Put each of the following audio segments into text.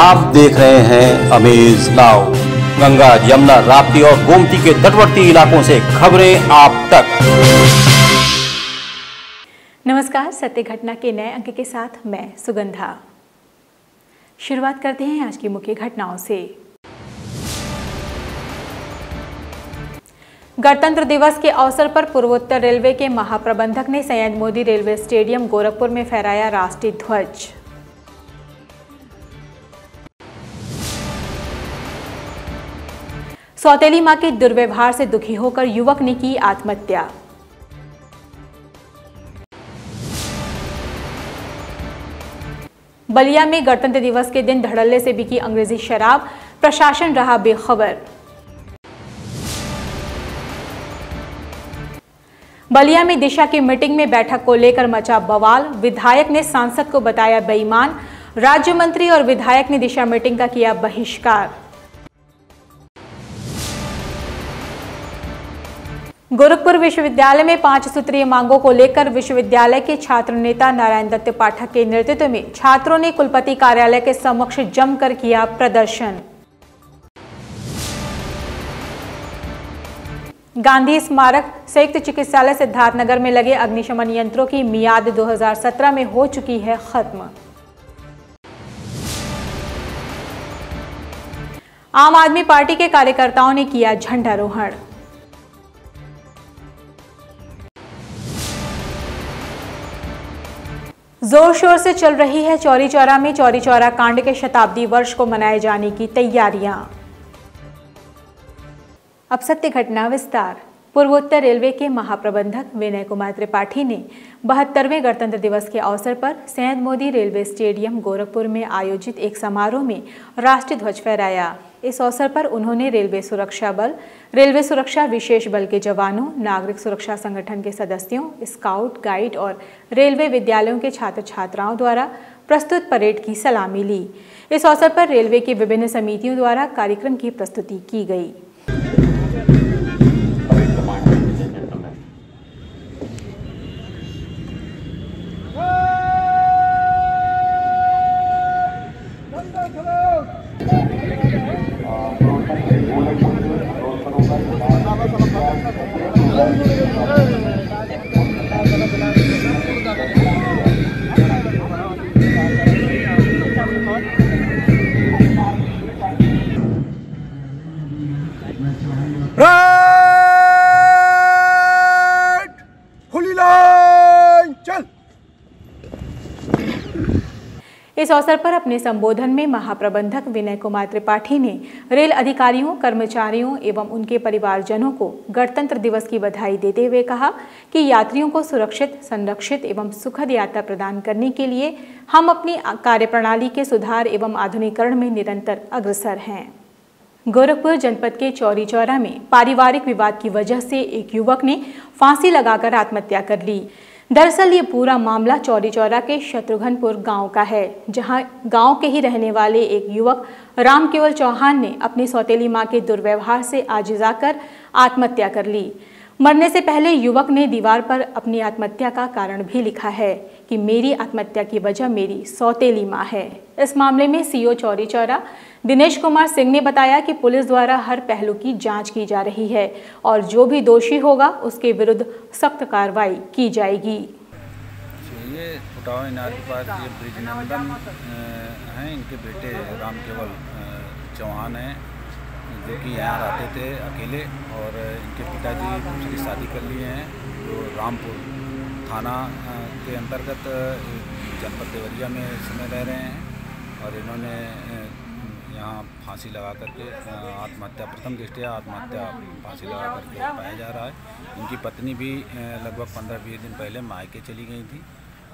आप देख रहे हैं अमेज नाउ। गंगा, यमुना, राप्ती और गोमती के तटवर्ती इलाकों से खबरें आप तक। नमस्कार, सत्य घटना के नए अंक के साथ मैं सुगंधा। शुरुआत करते हैं आज की मुख्य घटनाओं से। गणतंत्र दिवस के अवसर पर पूर्वोत्तर रेलवे के महाप्रबंधक ने सैयद मोदी रेलवे स्टेडियम गोरखपुर में फहराया राष्ट्रीय ध्वज। सौतेली मां के दुर्व्यवहार से दुखी होकर युवक ने की आत्महत्या। बलिया में गणतंत्र दिवस के दिन धड़ल्ले से बिकी अंग्रेजी शराब, प्रशासन रहा बेखबर। बलिया में दिशा की मीटिंग में बैठक को लेकर मचा बवाल, विधायक ने सांसद को बताया बेईमान, राज्य मंत्री और विधायक ने दिशा मीटिंग का किया बहिष्कार। गोरखपुर विश्वविद्यालय में 5 सूत्रीय मांगों को लेकर विश्वविद्यालय के छात्र नेता नारायण दत्त पाठक के नेतृत्व में छात्रों ने कुलपति कार्यालय के समक्ष जमकर किया प्रदर्शन। गांधी स्मारक संयुक्त चिकित्सालय सिद्धार्थनगर में लगे अग्निशमन यंत्रों की मियाद 2017 में हो चुकी है खत्म। आम आदमी पार्टी के कार्यकर्ताओं ने किया झंडारोहण। जोर शोर से चल रही है चौरी चौरा में चौरी चौरा कांड के शताब्दी वर्ष को मनाए जाने की तैयारियां। अब सत्य घटना विस्तार। पूर्वोत्तर रेलवे के महाप्रबंधक विनय कुमार त्रिपाठी ने 72वें गणतंत्र दिवस के अवसर पर सैयद मोदी रेलवे स्टेडियम गोरखपुर में आयोजित एक समारोह में राष्ट्रीय ध्वज फहराया। इस अवसर पर उन्होंने रेलवे सुरक्षा बल, रेलवे सुरक्षा विशेष बल के जवानों, नागरिक सुरक्षा संगठन के सदस्यों, स्काउट गाइड और रेलवे विद्यालयों के छात्र छात्राओं द्वारा प्रस्तुत परेड की सलामी ली। इस अवसर पर रेलवे की विभिन्न समितियों द्वारा कार्यक्रम की प्रस्तुति की गई। इस अवसर पर अपने संबोधन में महाप्रबंधक विनय कुमार त्रिपाठी ने रेल अधिकारियों, कर्मचारियों एवं उनके परिवारजनों को गणतंत्र दिवस की बधाई देते हुए कहा कि यात्रियों को सुरक्षित, संरक्षित एवं सुखद यात्रा प्रदान करने के लिए हम अपनी कार्यप्रणाली के सुधार एवं आधुनिकीकरण में निरंतर अग्रसर हैं। गोरखपुर जनपद के चौरी चौरा में पारिवारिक विवाद की वजह से एक युवक ने फांसी लगाकर आत्महत्या कर ली। दरअसल ये पूरा मामला चौरी चौरा के शत्रुघ्नपुर गांव का है, जहां गांव के ही रहने वाले एक युवक राम केवल चौहान ने अपनी सौतेली मां के दुर्व्यवहार से आजिज़ आकर आत्महत्या कर ली। मरने से पहले युवक ने दीवार पर अपनी आत्महत्या का कारण भी लिखा है कि मेरी आत्महत्या की वजह मेरी सौतेली मां है। इस मामले में सीओ चौरी चौरा दिनेश कुमार सिंह ने बताया कि पुलिस द्वारा हर पहलू की जांच की जा रही है और जो भी दोषी होगा उसके विरुद्ध सख्त कार्रवाई की जाएगी। ये उटावा इनार के पास ये ब्रिजनंदन हैं, इनके बेटे राम केवल चौहान हैं, जो कि यहाँ रहते थे अकेले और इनके पिताजी दूसरी शादी कर लिए हैं, जो रामपुर थाना के अंतर्गत जनपद देवरिया में इस समय रह रहे हैं और इन्होंने यहाँ फांसी लगा करके आत्महत्या, प्रथम दृष्टया आत्महत्या फांसी लगा करके पाया जा रहा है। इनकी पत्नी भी लगभग 15-20 दिन पहले मायके चली गई थी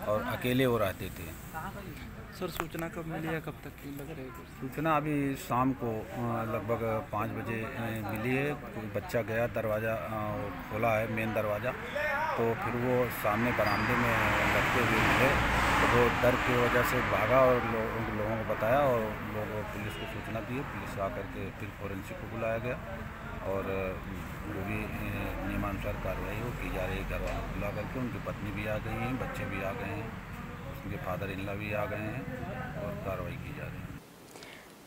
और अकेले वो रहते थे। सर, सूचना कब मिली है, कब तक की लग रही है? सूचना अभी शाम को लगभग 5 बजे मिली है। कोई बच्चा गया, दरवाज़ा खोला है, मेन दरवाज़ा, तो फिर वो सामने बरामदे में लटके हुए मिले, तो वो डर की वजह से भागा और लोगों को बताया और लोगों पुलिस को सूचना दी। पुलिस आकर के फिर फोरेंसिक को बुलाया गया और वो भी नियमानुसार कार्रवाई वो की जा रही है। घर वालों को बुला करके उनकी पत्नी भी आ गई हैं, बच्चे भी आ गए हैं, उनके फादर इन लॉ भी आ गए हैं और कार्रवाई की जा रही है।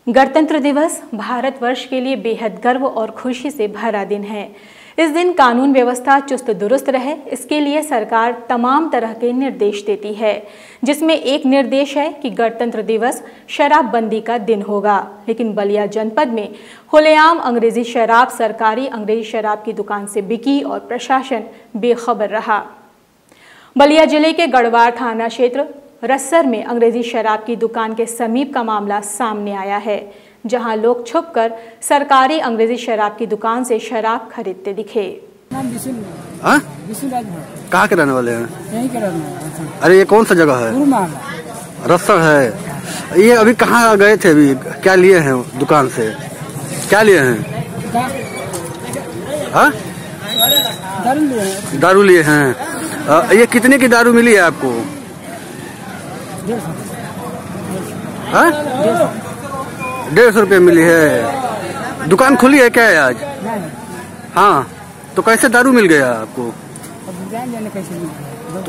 गणतंत्र दिवस भारतवर्ष के लिए बेहद गर्व और खुशी से भरा दिन है। इस दिन कानून व्यवस्था चुस्त दुरुस्त रहे, इसके लिए सरकार तमाम तरह के निर्देश देती है, जिसमें एक निर्देश है कि गणतंत्र दिवस शराबबंदी का दिन होगा। लेकिन बलिया जनपद में खुलेआम अंग्रेजी शराब सरकारी अंग्रेजी शराब की दुकान से बिकी और प्रशासन बेखबर रहा। बलिया जिले के गढ़वार थाना क्षेत्र रस्सर में अंग्रेजी शराब की दुकान के समीप का मामला सामने आया है, जहां लोग छुपकर सरकारी अंग्रेजी शराब की दुकान से शराब खरीदते दिखे। कहाँ के रहने वाले हैं? यहीं के रहने वाले। अरे ये कौन सा जगह है? रस्सर है। ये अभी कहाँ गए थे? अभी क्या लिए हैं दुकान से? क्या लिए हैं? दारू लिए हैं। ये कितने की दारू मिली है आपको? 150 रुपये मिली है। दुकान खुली है क्या आज? हाँ, तो कैसे दारू मिल गया आपको?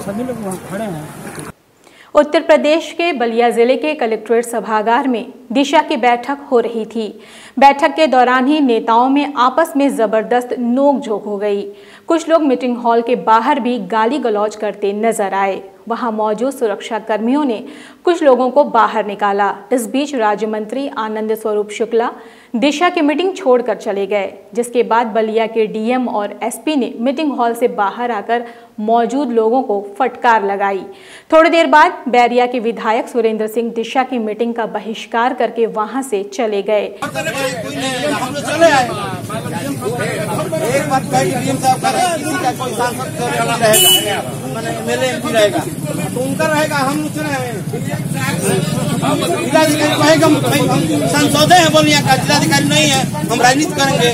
सभी लोग वहाँ खड़े हैं। उत्तर प्रदेश के बलिया जिले के कलेक्ट्रेट सभागार में दिशा की बैठक हो रही थी। बैठक के दौरान ही नेताओं में आपस में जबरदस्त नोकझोंक हो गई। कुछ लोग मीटिंग हॉल के बाहर भी गाली गलौज करते नजर आए। वहां मौजूद सुरक्षा कर्मियों ने कुछ लोगों को बाहर निकाला। इस बीच राज्य मंत्री आनंद स्वरूप शुक्ला दिशा की मीटिंग छोड़कर चले गए, जिसके बाद बलिया के डीएम और एसपी ने मीटिंग हॉल से बाहर आकर मौजूद लोगों को फटकार लगाई। थोड़ी देर बाद बैरिया के विधायक सुरेंद्र सिंह दिशा की मीटिंग का बहिष्कार करके वहां से चले गए। तो उनका रहेगा, हम संसदीय है बलिया का, जिलाधिकारी नहीं है, हम राजनीति करेंगे।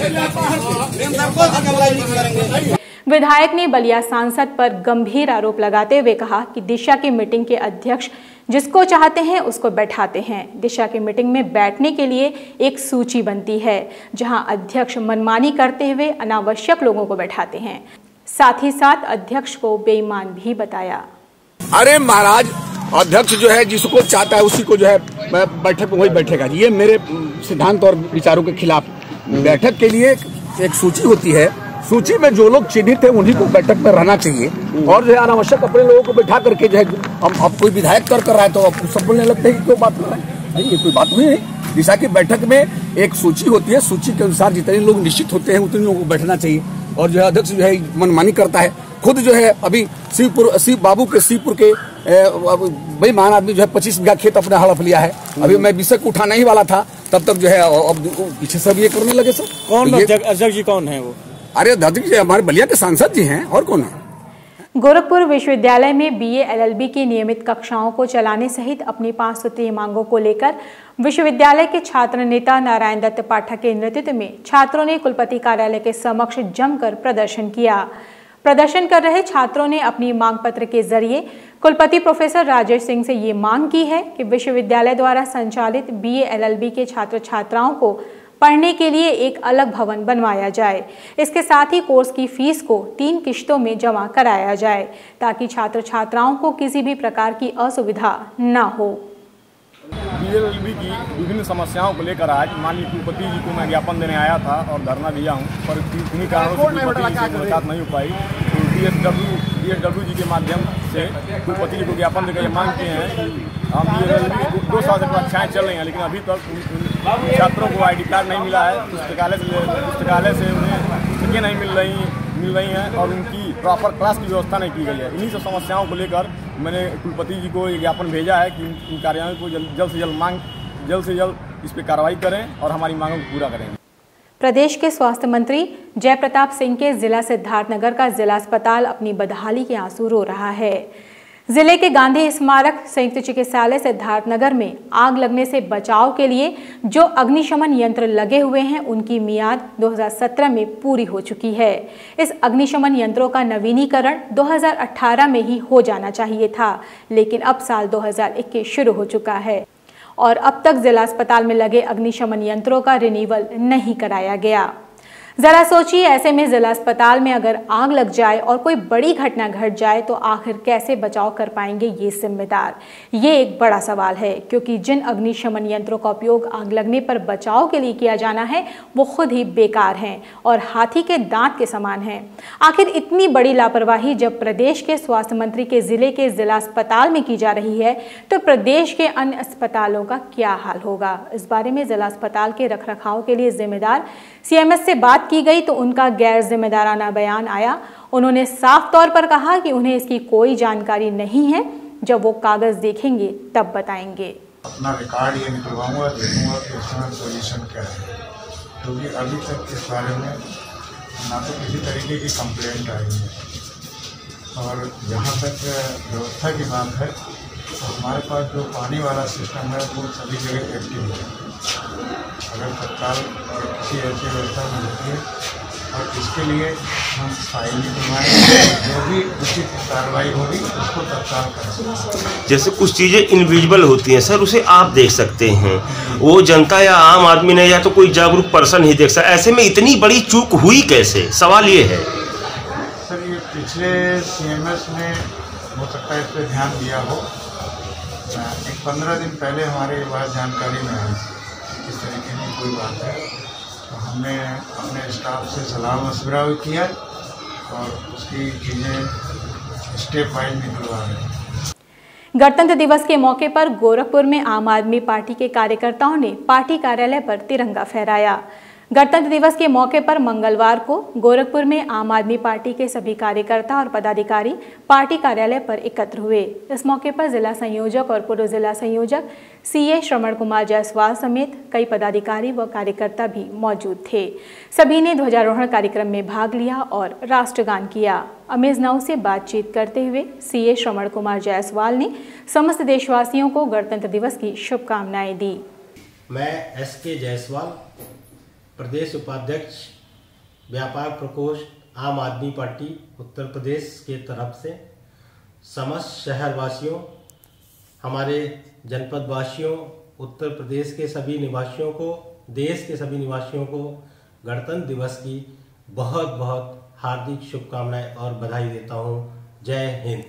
विधायक ने बलिया सांसद पर गंभीर आरोप लगाते हुए कहा कि दिशा की मीटिंग के अध्यक्ष जिसको चाहते हैं उसको बैठाते हैं। दिशा की मीटिंग में बैठने के लिए एक सूची बनती है, जहां अध्यक्ष मनमानी करते हुए अनावश्यक लोगों को बैठाते हैं। साथ ही साथ अध्यक्ष को बेईमान भी बताया। अरे महाराज, अध्यक्ष जो है जिसको चाहता है उसी को जो है बैठक में वही बैठेगा। ये मेरे सिद्धांत और विचारों के खिलाफ। बैठक के लिए एक सूची होती है, सूची में जो लोग चिन्हित है उन्हीं को बैठक में रहना चाहिए। और जो है अनावश्यक अपने लोगों को बैठा करके जो है अब कोई विधायक तर्क कर रहा है तो अब सब बोलने लगते हैं कि कोई बात कर रहा है। नहीं, ये कोई बात नहीं है। दिशा की बैठक में एक सूची होती है, सूची के अनुसार जितने लोग निश्चित होते हैं उतने लोगों को बैठना चाहिए। और जो है अध्यक्ष जो है मनमानी करता है। खुद जो है अभी शिव बाबू के शिवपुर के बेईमान आदमी जो है 25 बीघा खेत अपने हड़प लिया है। अभी मैं विषय को उठाना ही वाला था, तब तक जो है अब पीछे सब ये करने लगे। सर कौन अध्यक्ष जी कौन है वो? अरे अध्यक्ष जी हमारे बलिया के सांसद जी हैं, और कौन है? गोरखपुर विश्वविद्यालय में बीए एलएलबी की नियमित कक्षाओं को चलाने सहित अपनी 5 सूत्रीय मांगों को लेकर विश्वविद्यालय के छात्र नेता नारायण दत्त पाठक के नेतृत्व में छात्रों ने कुलपति कार्यालय के समक्ष जमकर प्रदर्शन किया। प्रदर्शन कर रहे छात्रों ने अपनी मांग पत्र के जरिए कुलपति प्रोफेसर राजेश सिंह से ये मांग की है कि विश्वविद्यालय द्वारा संचालित बीए एलएलबी के छात्र छात्राओं को पढ़ने के लिए एक अलग भवन बनवाया जाए। इसके साथ ही कोर्स की फीस को 3 किश्तों में जमा कराया जाए, ताकि छात्र छात्राओं को किसी भी प्रकार की असुविधा न हो। बीएलएलबी की विभिन्न समस्याओं को लेकर आज माननीय कुलपति जी को मैं ज्ञापन देने आया था और धरना दिया हूं, पर किन्हीं कारणों से कुलपति जी से मुलाकात नहीं हो पाई। तो डीएसडब्ल्यू जी के माध्यम से कुलपति जी को ज्ञापन देकर ये मांग किए हैं कि हम बीएलएलबी 2 साल से कक्षाएँ चल रही हैं, लेकिन अभी तक छात्रों को ID कार्ड नहीं मिला है। पुस्तकालय से उन्हें पुस्तकें नहीं मिल रही हैं और उनकी प्रॉपर क्लास की व्यवस्था नहीं की गई है। इन्हीं सब समस्याओं को लेकर मैंने कुलपति जी को ये ज्ञापन भेजा है कि इन कार्यालयों को जल्द से जल्द इस पर कार्रवाई करें और हमारी मांगों को पूरा करें। प्रदेश के स्वास्थ्य मंत्री जयप्रताप सिंह के जिला सिद्धार्थनगर का जिला अस्पताल अपनी बदहाली के आंसू रो रहा है। जिले के गांधी स्मारक संयुक्त चिकित्सालय सिद्धार्थनगर में आग लगने से बचाव के लिए जो अग्निशमन यंत्र लगे हुए हैं उनकी मियाद 2017 में पूरी हो चुकी है। इस अग्निशमन यंत्रों का नवीनीकरण 2018 में ही हो जाना चाहिए था, लेकिन अब साल 2021 शुरू हो चुका है और अब तक जिला अस्पताल में लगे अग्निशमन यंत्रों का रिन्यूअल नहीं कराया गया। जरा सोचिए, ऐसे में जिला अस्पताल में अगर आग लग जाए और कोई बड़ी घटना घट जाए तो आखिर कैसे बचाव कर पाएंगे ये जिम्मेदार? ये एक बड़ा सवाल है, क्योंकि जिन अग्निशमन यंत्रों का उपयोग आग लगने पर बचाव के लिए किया जाना है वो खुद ही बेकार हैं और हाथी के दांत के समान हैं। आखिर इतनी बड़ी लापरवाही जब प्रदेश के स्वास्थ्य मंत्री के जिले के जिला अस्पताल में की जा रही है तो प्रदेश के अन्य अस्पतालों का क्या हाल होगा? इस बारे में जिला अस्पताल के रखरखाव के लिए जिम्मेदार सीएमएस से बात की गई तो उनका गैर जिम्मेदाराना बयान आया। उन्होंने साफ तौर पर कहा कि उन्हें इसकी कोई जानकारी नहीं है, जब वो कागज देखेंगे तब बताएंगे। अपना रिकॉर्ड ये निकलवाऊंगा, देखूंगा कि उसमें पोजीशन क्या है, क्योंकि अभी तक इस बारे में ना तो किसी तरीके की कंप्लेंट आई है। और जहाँ तक व्यवस्था की बात है तो हमारे पास जो पानी वाला सिस्टम है वो सभी जगह एक्टिव है। अगर तत्काल किसी ऐसी व्यवस्था मिलती है और इसके लिए हम फाइल निकलवाएंगे, जो भी उचित कार्रवाई होगी उसको तत्काल करेंगे। जैसे कुछ चीज़ें इनविजिबल होती हैं सर, उसे आप देख सकते हैं, वो जनता या आम आदमी ने या तो कोई जागरूक पर्सन ही देख सकता। ऐसे में इतनी बड़ी चूक हुई कैसे? सवाल ये है सर। ये पिछले सीएमएस में हो सकता है इस पर ध्यान दिया हो। 15 दिन पहले हमारे पास जानकारी में आई इस तरीके की कोई बात है, तो हमने अपने स्टाफ से सलाह मशवरा भी किया और उसकी चीज़ें स्टेप वाइज निकलवा रहे हैं। गणतंत्र दिवस के मौके पर गोरखपुर में आम आदमी पार्टी के कार्यकर्ताओं ने पार्टी कार्यालय पर तिरंगा फहराया। गणतंत्र दिवस के मौके पर मंगलवार को गोरखपुर में आम आदमी पार्टी के सभी कार्यकर्ता और पदाधिकारी पार्टी कार्यालय पर एकत्र हुए। इस मौके पर जिला संयोजक और पूर्व जिला संयोजक सीए श्रवण कुमार जायसवाल समेत कई पदाधिकारी व कार्यकर्ता भी मौजूद थे। सभी ने ध्वजारोहण कार्यक्रम में भाग लिया और राष्ट्रगान किया। अमेज नाउ से बातचीत करते हुए सीए श्रवण कुमार जायसवाल ने समस्त देशवासियों को गणतंत्र दिवस की शुभकामनाएं दी। मैं एसके जायसवाल, प्रदेश उपाध्यक्ष व्यापार प्रकोष्ठ आम आदमी पार्टी उत्तर प्रदेश के तरफ से समस्त शहरवासियों, हमारे जनपद वासियों, उत्तर प्रदेश के सभी निवासियों को, देश के सभी निवासियों को गणतंत्र दिवस की बहुत बहुत हार्दिक शुभकामनाएं और बधाई देता हूं। जय हिंद।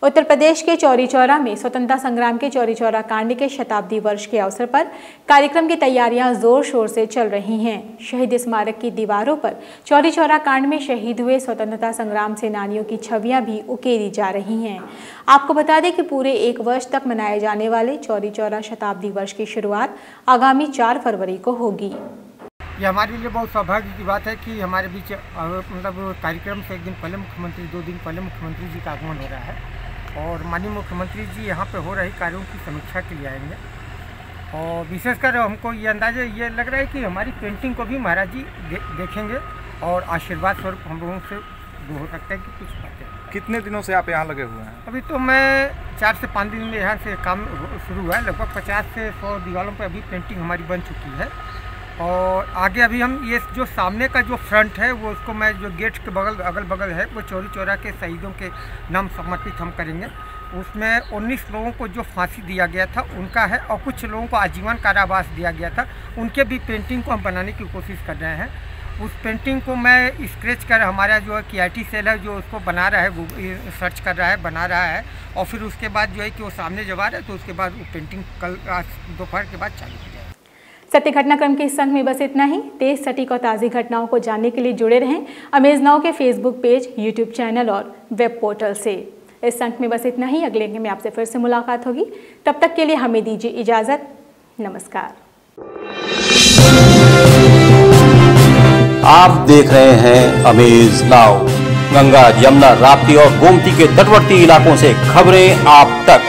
उत्तर प्रदेश के चौरी चौरा में स्वतंत्रता संग्राम के चौरी चौरा कांड के शताब्दी वर्ष के अवसर पर कार्यक्रम की तैयारियां जोर शोर से चल रही हैं। शहीद स्मारक की दीवारों पर चौरी चौरा कांड में शहीद हुए स्वतंत्रता संग्राम सेनानियों की छवियां भी उकेरी जा रही हैं। आपको बता दें कि पूरे 1 वर्ष तक मनाए जाने वाले चौरी चौरा शताब्दी वर्ष की शुरुआत आगामी 4 फरवरी को होगी। ये हमारे लिए बहुत सौभाग्य की बात है कि हमारे बीच मतलब कार्यक्रम से 1 दिन पहले मुख्यमंत्री, 2 दिन पहले मुख्यमंत्री जी का आगमन हो रहा है और माननीय मुख्यमंत्री जी यहाँ पे हो रही कार्यों की समीक्षा के लिए आएंगे। और विशेषकर हमको ये अंदाज़ा ये लग रहा है कि हमारी पेंटिंग को भी महाराज जी देखेंगे और आशीर्वाद स्वरूप हम लोगों से हो सकता है कि कुछ बातें। कितने दिनों से आप यहाँ लगे हुए हैं? अभी तो मैं 4 से 5 दिन में यहाँ से काम शुरू हुआ है। लगभग 50 से 100 दीवारों पर अभी पेंटिंग हमारी बन चुकी है और आगे अभी हम ये जो सामने का जो फ्रंट है वो उसको मैं जो गेट के बगल अगल बगल है वो चौरी चौरा के शहीदों के नाम समर्पित हम करेंगे। उसमें 19 लोगों को जो फांसी दिया गया था उनका है और कुछ लोगों को आजीवन कारावास दिया गया था, उनके भी पेंटिंग को हम बनाने की कोशिश कर रहे हैं। उस पेंटिंग को मैं स्क्रैच कर हमारा जो है KIT सेल है जो उसको बना रहा है, वो सर्च कर रहा है, बना रहा है और फिर उसके बाद जो है कि वो सामने जब आ रहा है तो उसके बाद वो पेंटिंग कल दोपहर के बाद चालू हो जाएगी। सत्य घटनाक्रम के इस अंक में बस इतना ही। तेज, सटीक और ताज़ी घटनाओं को जानने के लिए जुड़े रहें अमेज नाउ के फेसबुक पेज, यूट्यूब चैनल और वेब पोर्टल से। इस अंक में बस इतना ही। अगले अंक में आपसे फिर से मुलाकात होगी। तब तक के लिए हमें दीजिए इजाज़त। नमस्कार। आप देख रहे हैं अमेज नाउ। गंगा, यमुना, राप्ती और गोमती के तटवर्ती इलाकों से खबरें आप तक।